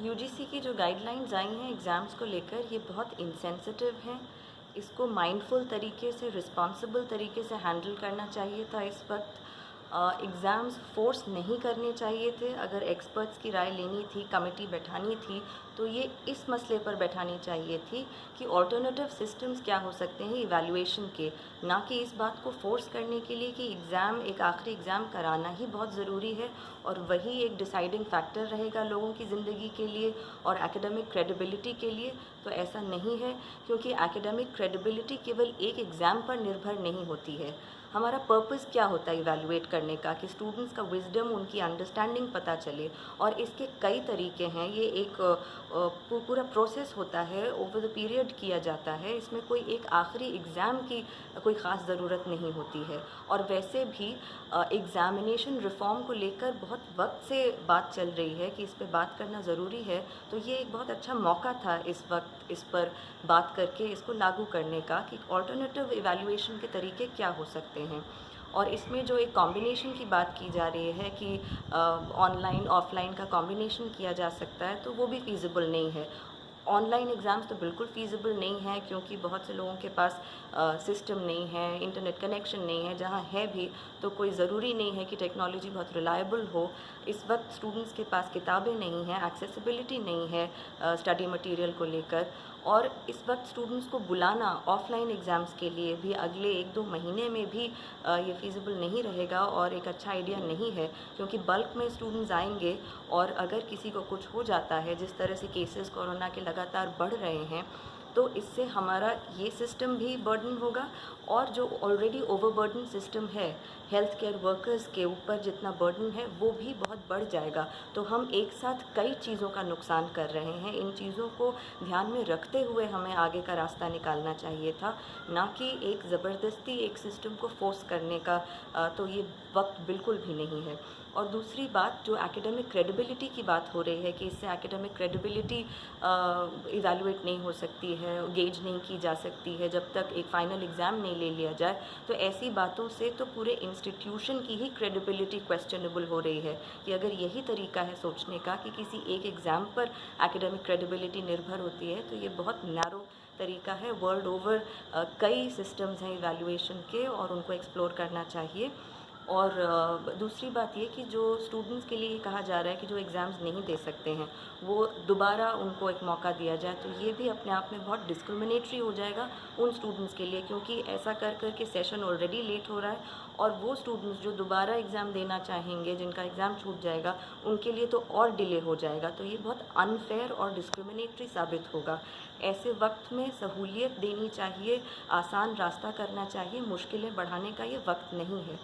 UGC की जो guidelines आई हैं एग्ज़ाम्स को लेकर, ये बहुत इंसेंसिटिव हैं। इसको माइंडफुल तरीके से, रिस्पॉन्सिबल तरीके से हैंडल करना चाहिए था। इस वक्त एग्ज़ाम्स फोर्स नहीं करने चाहिए थे। अगर एक्सपर्ट्स की राय लेनी थी, कमेटी बैठानी थी, तो ये इस मसले पर बैठानी चाहिए थी कि ऑल्टरनेटिव सिस्टम्स क्या हो सकते हैं इवैल्यूएशन के, ना कि इस बात को फोर्स करने के लिए कि एग्ज़ाम, एक आखिरी एग्ज़ाम कराना ही बहुत ज़रूरी है और वही एक डिसाइडिंग फैक्टर रहेगा लोगों की ज़िंदगी के लिए और एकेडमिक क्रेडिबिलिटी के लिए। तो ऐसा नहीं है, क्योंकि एकेडमिक क्रेडिबिलिटी केवल एक एग्ज़ाम पर निर्भर नहीं होती है। हमारा पर्पस क्या होता है इवैल्यूएट करने का, कि स्टूडेंट्स का विजडम, उनकी अंडरस्टैंडिंग पता चले। और इसके कई तरीके हैं। ये एक पूरा प्रोसेस होता है, ओवर द पीरियड किया जाता है। इसमें कोई एक आखिरी एग्ज़ाम की कोई ख़ास ज़रूरत नहीं होती है। और वैसे भी एग्ज़ामिनेशन रिफ़ॉर्म को लेकर बहुत वक्त से बात चल रही है कि इस पे बात करना ज़रूरी है। तो ये एक बहुत अच्छा मौका था इस वक्त इस पर बात करके इसको लागू करने का, कि ऑल्टरनेटिव इवैल्यूएशन के तरीके क्या हो सकते हैं। और इसमें जो एक कॉम्बिनेशन की बात की जा रही है कि ऑनलाइन ऑफ़लाइन का कॉम्बिनेशन किया जा सकता है, तो वो भी फ़ीज़िबल नहीं है। ऑनलाइन एग्ज़ाम्स तो बिल्कुल फ़ीज़िबल नहीं है, क्योंकि बहुत से लोगों के पास सिस्टम नहीं है, इंटरनेट कनेक्शन नहीं है। जहाँ है भी तो कोई ज़रूरी नहीं है कि टेक्नोलॉजी बहुत रिलायबल हो। इस वक्त स्टूडेंट्स के पास किताबें नहीं हैं, एक्सेसिबिलिटी नहीं है स्टडी मटेरियल को लेकर। और इस वक्त स्टूडेंट्स को बुलाना ऑफ़लाइन एग्ज़ाम्स के लिए भी अगले 1-2 महीने में भी ये फ़ीज़िबल नहीं रहेगा और एक अच्छा आइडिया नहीं है, क्योंकि बल्क में स्टूडेंट्स आएंगे और अगर किसी को कुछ हो जाता है, जिस तरह से केसेस कोरोना के लगातार बढ़ रहे हैं, तो इससे हमारा ये सिस्टम भी बर्डन होगा। और जो ऑलरेडी ओवरबर्डन सिस्टम है, हेल्थ केयर वर्कर्स के ऊपर जितना बर्डन है वो भी बहुत बढ़ जाएगा। तो हम एक साथ कई चीज़ों का नुकसान कर रहे हैं। इन चीज़ों को ध्यान में रखते हुए हमें आगे का रास्ता निकालना चाहिए था, ना कि एक ज़बरदस्ती एक सिस्टम को फोर्स करने का। तो ये वक्त बिल्कुल भी नहीं है। और दूसरी बात, जो एकेडमिक क्रेडिबिलिटी की बात हो रही है कि इससे एकेडमिक क्रेडिबिलिटी इवैल्यूएट नहीं हो सकती है, गेज नहीं की जा सकती है जब तक एक फ़ाइनल एग्ज़ाम नहीं ले लिया जाए, तो ऐसी बातों से तो पूरे इंस्टीट्यूशन की ही क्रेडिबिलिटी क्वेश्चनेबल हो रही है। कि अगर यही तरीका है सोचने का कि किसी एक एग्ज़ाम पर एकेडमिक क्रेडिबिलिटी निर्भर होती है, तो ये बहुत नैरो तरीका है। वर्ल्ड ओवर कई सिस्टम्स हैं इवैल्यूएशन के और उनको एक्सप्लोर करना चाहिए। और दूसरी बात ये कि जो स्टूडेंट्स के लिए कहा जा रहा है कि जो एग्ज़ाम्स नहीं दे सकते हैं, वो दोबारा उनको एक मौका दिया जाए, तो ये भी अपने आप में बहुत डिस्क्रिमिनेटरी हो जाएगा उन स्टूडेंट्स के लिए, क्योंकि ऐसा कर के सेशन ऑलरेडी लेट हो रहा है। और वो स्टूडेंट्स जो दोबारा एग्ज़ाम देना चाहेंगे, जिनका एग्ज़ाम छूट जाएगा, उनके लिए तो और डिले हो जाएगा। तो ये बहुत अनफेयर और डिस्क्रिमिनेटरी साबित होगा। ऐसे वक्त में सहूलियत देनी चाहिए, आसान रास्ता करना चाहिए, मुश्किलें बढ़ाने का ये वक्त नहीं है।